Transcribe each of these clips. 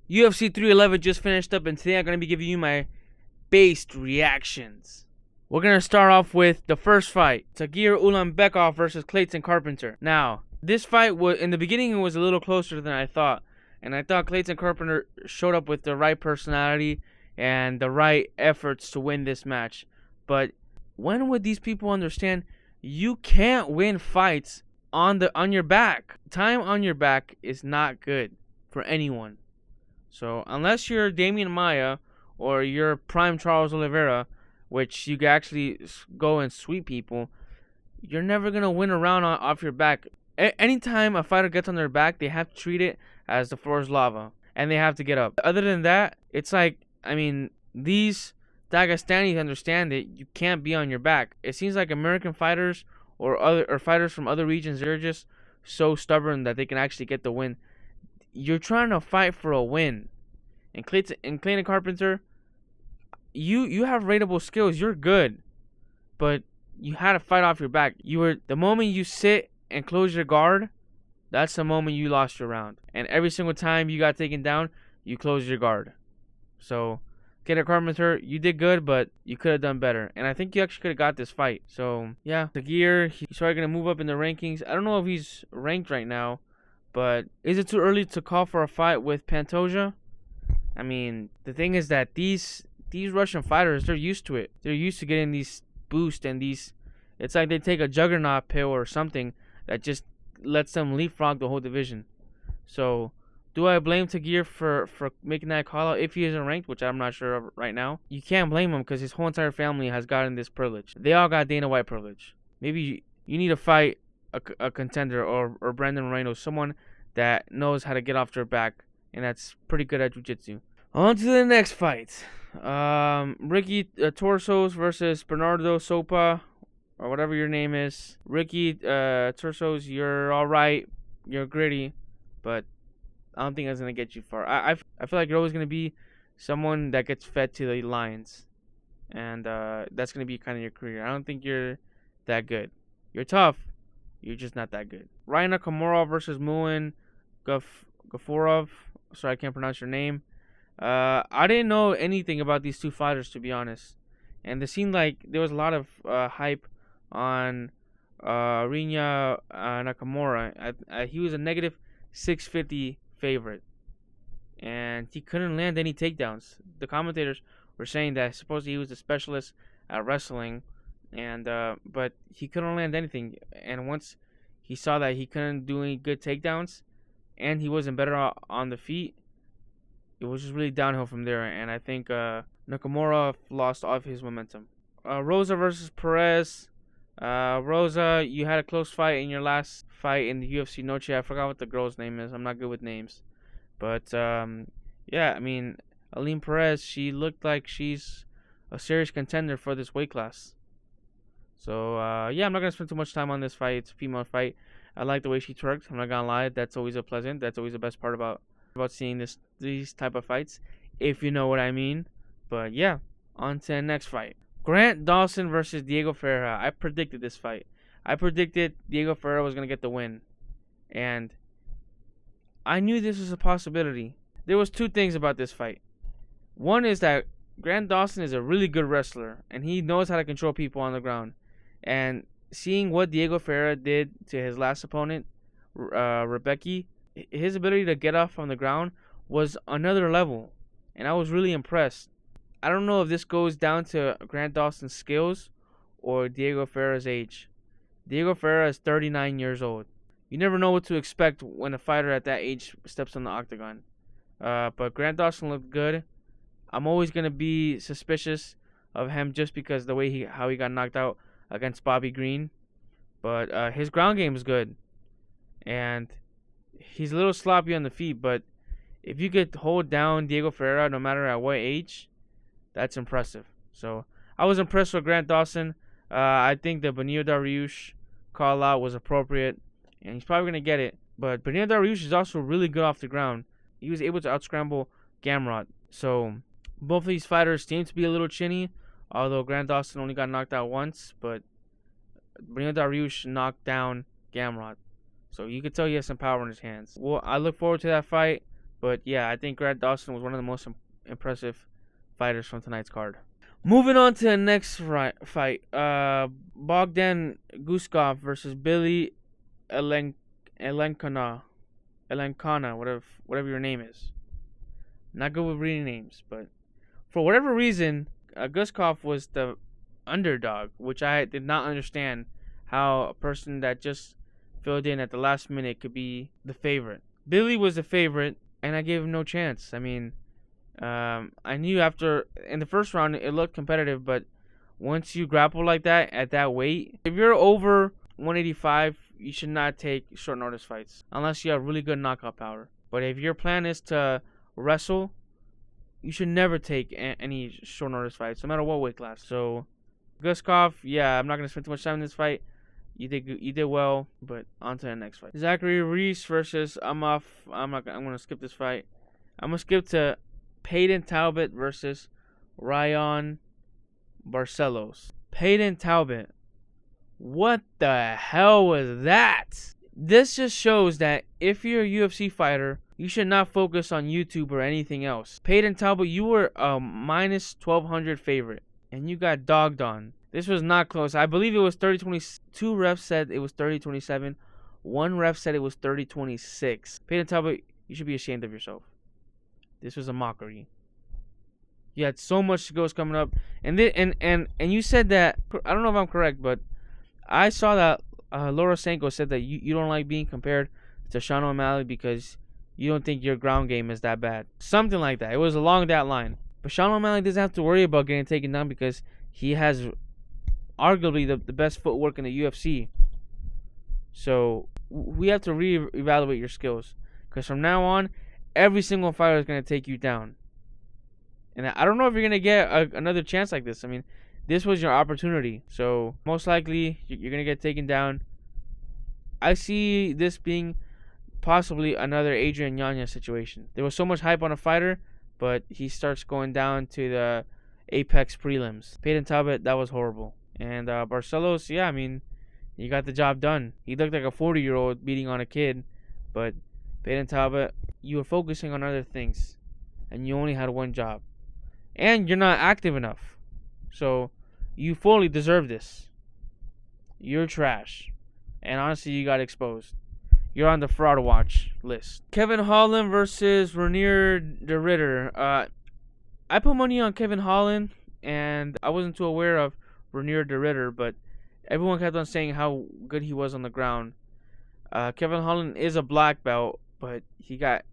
UFC 311 just finished up, and today I'm going to be giving you my based reactions. We're going to start off with the first fight, Tagir Ulanbekov versus Clayton Carpenter. Now, this fight was, in the beginning, it was a little closer than I thought, and I thought Clayton Carpenter showed up with the right personality and the right efforts to win this match. But when would these people understand you can't win fights on your back? Time on your back is not good for anyone. So unless you're Damian Maia or you're prime Charles Oliveira, which you can actually go and sweep people, you're never going to win a round off your back. Anytime a fighter gets on their back, they have to treat it as the floor is lava, and they have to get up. Other than that, it's like, these Dagestanis understand that you can't be on your back. It seems like American fighters or fighters from other regions, they're just so stubborn that they can actually get the win. You're trying to fight for a win. And Clayton Carpenter, you have rateable skills. You're good, but you had to fight off your back. The moment you sit and close your guard, that's the moment you lost your round. And every single time you got taken down, you closed your guard. So Clayton Carpenter, you did good, but you could have done better. And I think you actually could have got this fight. So yeah, Tagir, he's probably gonna move up in the rankings. I don't know if he's ranked right now, but is it too early to call for a fight with Pantoja? The thing is that these Russian fighters, they're used to it. They're used to getting these boosts and these. It's like they take a juggernaut pill or something that just lets them leapfrog the whole division. So, do I blame Tagir for making that call out if he isn't ranked, which I'm not sure of right now? You can't blame him because his whole entire family has gotten this privilege. They all got Dana White privilege. Maybe you need to fight a contender or Brandon Moreno, someone that knows how to get off their back and that's pretty good at jiu-jitsu. On to the next fight. Ricky Torsos versus Bernardo Sopa, or whatever your name is. Ricky Torsos, you're alright. You're gritty, but I don't think that's going to get you far. I feel like you're always going to be someone that gets fed to the lions. And that's going to be kind of your career. I don't think you're that good. You're tough. You're just not that good. Ryan Nakamura versus Muin Gafurov. Sorry, I can't pronounce your name. I didn't know anything about these two fighters, to be honest. And it seemed like there was a lot of hype on Rinya Nakamura. He was a negative 650 favorite. And he couldn't land any takedowns. The commentators were saying that supposedly he was a specialist at wrestling, and but he couldn't land anything. And once he saw that he couldn't do any good takedowns, and he wasn't better on the feet, it was just really downhill from there. And I think Nakamura lost all of his momentum. Rosa versus Perez. Rosa, you had a close fight in your last fight in the UFC Noche. I forgot what the girl's name is. I'm not good with names. But, yeah, Aline Perez, she looked like she's a serious contender for this weight class. So, yeah, I'm not going to spend too much time on this fight. It's a female fight. I like the way she twerked. I'm not going to lie. That's always that's always the best part about seeing these type of fights, if you know what I mean. But, yeah, on to the next fight. Grant Dawson versus Diego Ferreira. I predicted this fight. I predicted Diego Ferreira was going to get the win. And I knew this was a possibility. There was two things about this fight. One is that Grant Dawson is a really good wrestler, and he knows how to control people on the ground. And seeing what Diego Ferreira did to his last opponent, Rebecca, his ability to get off on the ground was another level. And I was really impressed. I don't know if this goes down to Grant Dawson's skills or Diego Ferreira's age. Diego Ferreira is 39 years old. You never know what to expect when a fighter at that age steps on the octagon. But Grant Dawson looked good. I'm always going to be suspicious of him just because the way how he got knocked out against Bobby Green. But his ground game is good. And he's a little sloppy on the feet, but if you could hold down Diego Ferreira no matter at what age, that's impressive. So I was impressed with Grant Dawson. I think the Benio Dariush call out was appropriate, and he's probably going to get it. But Benio Dariush is also really good off the ground. He was able to outscramble Gamrot. So both of these fighters seem to be a little chinny, although Grant Dawson only got knocked out once, but Benio Dariush knocked down Gamrot. So you could tell he has some power in his hands. Well, I look forward to that fight. But yeah, I think Grant Dawson was one of the most impressive fighters from tonight's card. Moving on to the next fight, Bogdan Guskov versus Billy Elenkana, whatever your name is. Not good with reading names, but for whatever reason, Guskov was the underdog, which I did not understand how a person that just filled in at the last minute could be the favorite. Billy was the favorite, and I gave him no chance. I mean, I knew after in the first round it looked competitive, but once you grapple like that at that weight, if you're over 185, you should not take short notice fights unless you have really good knockout power. But if your plan is to wrestle, you should never take any short notice fights, no matter what weight class. So, Guskov, yeah, I'm not gonna spend too much time in this fight. You did well, but on to the next fight. Zachary Reese versus I'm gonna skip this fight. I'm gonna skip to Peyton Talbot versus Ryan Barcelos. Peyton Talbot. What the hell was that? This just shows that if you're a UFC fighter, you should not focus on YouTube or anything else. Peyton Talbot, you were a minus 1200 favorite, and you got dogged on. This was not close. I believe it was 30-20. Two refs said it was 30-27. One ref said it was 30-26. Peyton Talbot, you should be ashamed of yourself. This was a mockery. You had so much skills coming up, and you said that, I don't know if I'm correct, but I saw that Laura Sanko said that you don't like being compared to Sean O'Malley because you don't think your ground game is that bad. Something like that. It was along that line. But Sean O'Malley doesn't have to worry about getting taken down because he has arguably the best footwork in the UFC. So we have to reevaluate your skills, because from now on, every single fighter is going to take you down. And I don't know if you're going to get another chance like this. I mean, this was your opportunity. So most likely, you're going to get taken down. I see this being possibly another Adrian Yanez situation. There was so much hype on a fighter, but he starts going down to the Apex prelims. Peyton Talbot, that was horrible. And Barcelos, yeah, I mean, you got the job done. He looked like a 40-year-old beating on a kid, but Peyton Talbot, you were focusing on other things, and you only had one job. And you're not active enough. So, you fully deserve this. You're trash. And honestly, you got exposed. You're on the fraud watch list. Kevin Holland versus Renier de Ritter. I put money on Kevin Holland, and I wasn't too aware of Renier de Ritter, but everyone kept on saying how good he was on the ground. Kevin Holland is a black belt, but he got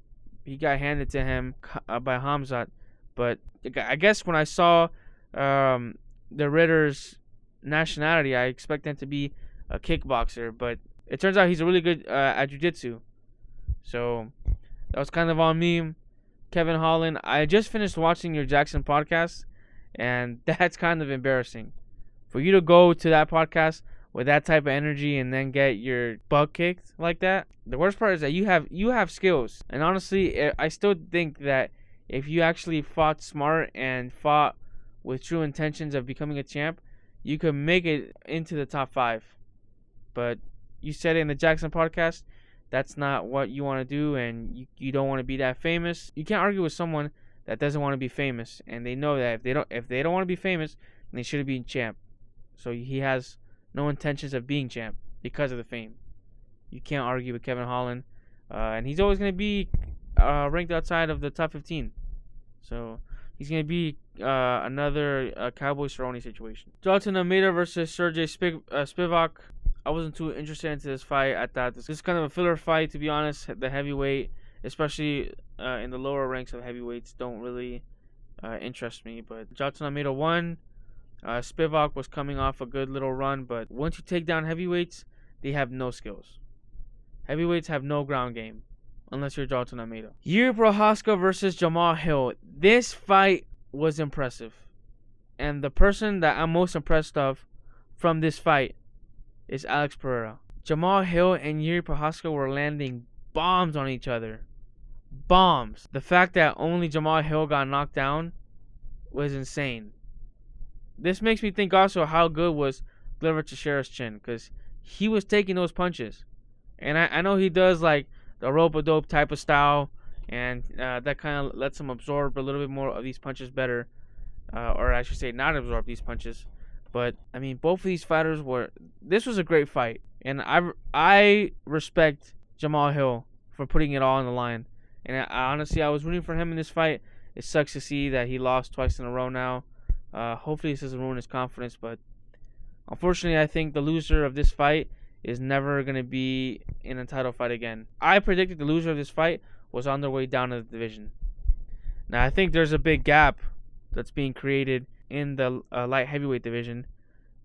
handed to him by Hamzat. But I guess when I saw the Ritter's nationality, I expect him to be a kickboxer, but it turns out he's really good at jiu-jitsu. So that was kind of on me. Kevin Holland, I just finished watching your Jackson podcast, and that's kind of embarrassing. For you to go to that podcast with that type of energy and then get your butt kicked like that. The worst part is that you have skills. And honestly, I still think that if you actually fought smart and fought with true intentions of becoming a champ, you could make it into the top 5. But you said in the Jackson podcast, that's not what you want to do, and you don't want to be that famous. You can't argue with someone that doesn't want to be famous, and they know that if they don't want to be famous, then they shouldn't be champ. So he has no intentions of being champ because of the fame. You can't argue with Kevin Holland, and he's always going to be ranked outside of the top 15. So he's going to be another Cowboy Cerrone situation. Jonathan Almeida versus Sergey Spivak. I wasn't too interested into this fight. I thought this is kind of a filler fight, to be honest. The heavyweight, especially in the lower ranks of heavyweights, don't really interest me. But Jonathan Almeida won. Spivak was coming off a good little run, but once you take down heavyweights, they have no skills. Heavyweights have no ground game, unless you're Jonathan Almeida. Jiri Prochazka versus Jamal Hill. This fight was impressive. And the person that I'm most impressed of from this fight is Alex Pereira. Jamal Hill and Jiri Prochazka were landing bombs on each other. Bombs. The fact that only Jamal Hill got knocked down was insane. This makes me think also how good was Glover Teixeira's chin, because he was taking those punches. And I know he does like the rope-a-dope type of style, and that kind of lets him absorb a little bit more of these punches better, or I should say, not absorb these punches. But I mean, both of these fighters were. This was a great fight, and I respect Jamal Hill for putting it all on the line. And honestly, I was rooting for him in this fight. It sucks to see that he lost twice in a row now. Hopefully, this doesn't ruin his confidence, but unfortunately, I think the loser of this fight is never going to be in a title fight again. I predicted the loser of this fight was on their way down to the division. Now, I think there's a big gap that's being created in the light heavyweight division,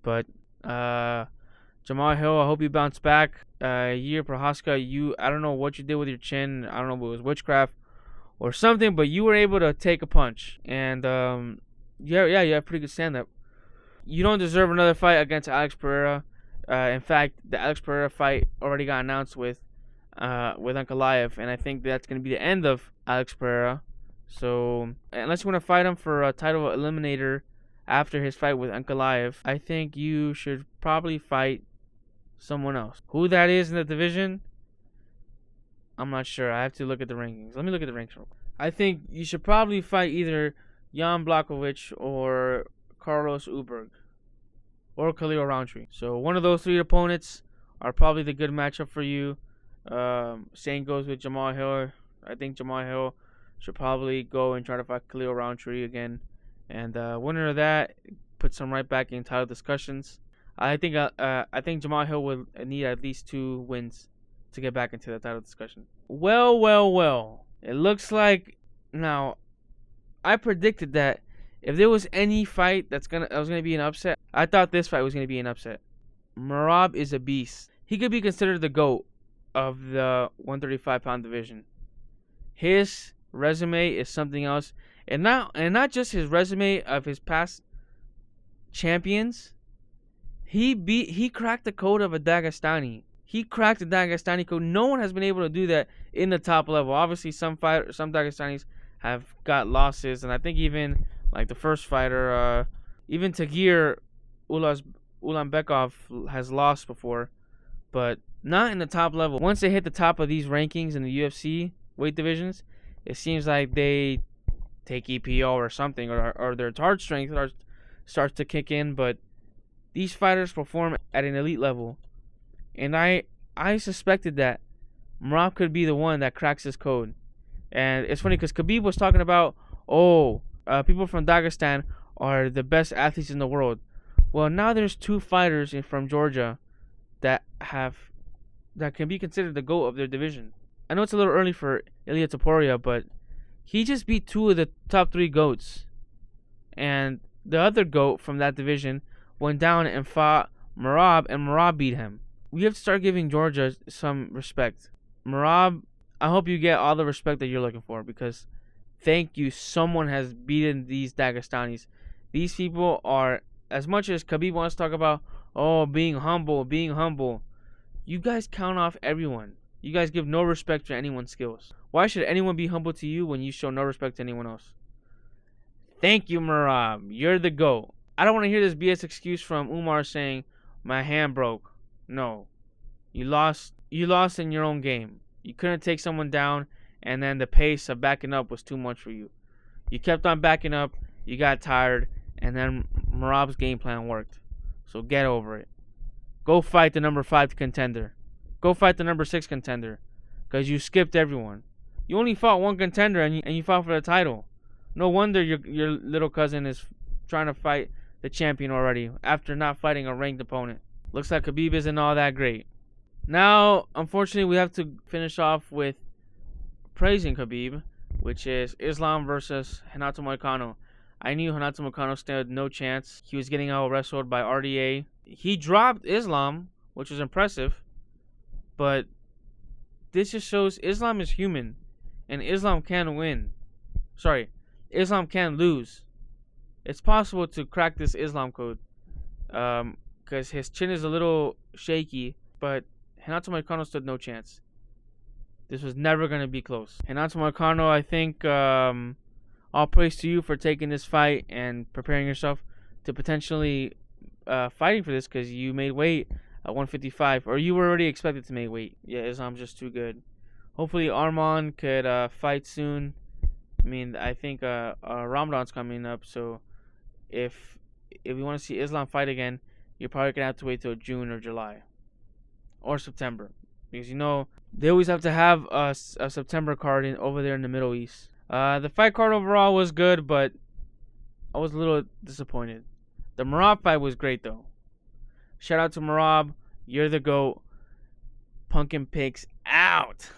but Jamal Hill, I hope you bounce back. Jiri Prochazka, I don't know what you did with your chin. I don't know if it was witchcraft or something, but you were able to take a punch, and you have pretty good stand-up. You don't deserve another fight against Alex Pereira. In fact, the Alex Pereira fight already got announced with Ankalaev, and I think that's going to be the end of Alex Pereira. So, unless you want to fight him for a title eliminator after his fight with Ankalaev, I think you should probably fight someone else. Who that is in the division, I'm not sure. I have to look at the rankings. Let me look at the rankings. I think you should probably fight either Jan Blachowicz or Carlos Uberg or Khalil Rountree. So one of those three opponents are probably the good matchup for you. Same goes with Jamal Hill. I think Jamal Hill should probably go and try to fight Khalil Rountree again. And winner of that puts him right back in title discussions. I think Jamal Hill will need at least 2 wins to get back into the title discussion. Well. It looks like now I predicted that if there was any fight that was gonna be an upset, I thought this fight was gonna be an upset. Merab is a beast. He could be considered the GOAT of the 135-pound division. His resume is something else, and not just his resume of his past champions. He cracked the code of a Dagestani. He cracked the Dagestani code. No one has been able to do that in the top level. Obviously, some Dagestanis have got losses, and I think even like the first fighter, even Tagir Ulanbekov has lost before, but not in the top level. Once they hit the top of these rankings in the UFC weight divisions, it seems like they take EPO or something, or their hard strength starts to kick in. But these fighters perform at an elite level, and I suspected that Merab could be the one that cracks this code. And it's funny because Khabib was talking about, people from Dagestan are the best athletes in the world. Well, now there's 2 fighters from Georgia that can be considered the GOAT of their division. I know it's a little early for Ilia Topuria, but he just beat 2 of the top 3 GOATs. And the other GOAT from that division went down and fought Merab, and Merab beat him. We have to start giving Georgia some respect. Merab, I hope you get all the respect that you're looking for, because thank you, someone has beaten these Dagestanis. These people are, as much as Khabib wants to talk about, being humble. You guys count off everyone. You guys give no respect to anyone's skills. Why should anyone be humble to you when you show no respect to anyone else? Thank you, Merab. You're the GOAT. I don't want to hear this BS excuse from Umar saying, my hand broke. No. You lost in your own game. You couldn't take someone down, and then the pace of backing up was too much for you. You kept on backing up, you got tired, and then Merab's game plan worked. So get over it. Go fight the number 5 contender. Go fight the number 6 contender, because you skipped everyone. You only fought one contender, and you fought for the title. No wonder your little cousin is trying to fight the champion already after not fighting a ranked opponent. Looks like Khabib isn't all that great. Now, unfortunately, we have to finish off with praising Khabib, which is Islam versus Renato Moicano. I knew Renato Moicano stood no chance. He was getting out wrestled by RDA. He dropped Islam, which was impressive, but this just shows Islam is human, and Islam can win. Islam can lose. It's possible to crack this Islam code, because his chin is a little shaky, but Renato Moicano stood no chance. This was never going to be close. Renato Moicano, I think, all praise to you for taking this fight and preparing yourself to potentially fighting for this, because you made weight at 155, or you were already expected to make weight. Yeah, Islam's just too good. Hopefully Arman could fight soon. I mean, I think Ramadan's coming up, so if you want to see Islam fight again, you're probably gonna have to wait till June or July or September, because they always have to have a September card over there in the Middle East. The fight card overall was good, but I was a little disappointed. The Merab fight was great though. Shout out to Merab, you're the GOAT. Pumpkin Pigs out.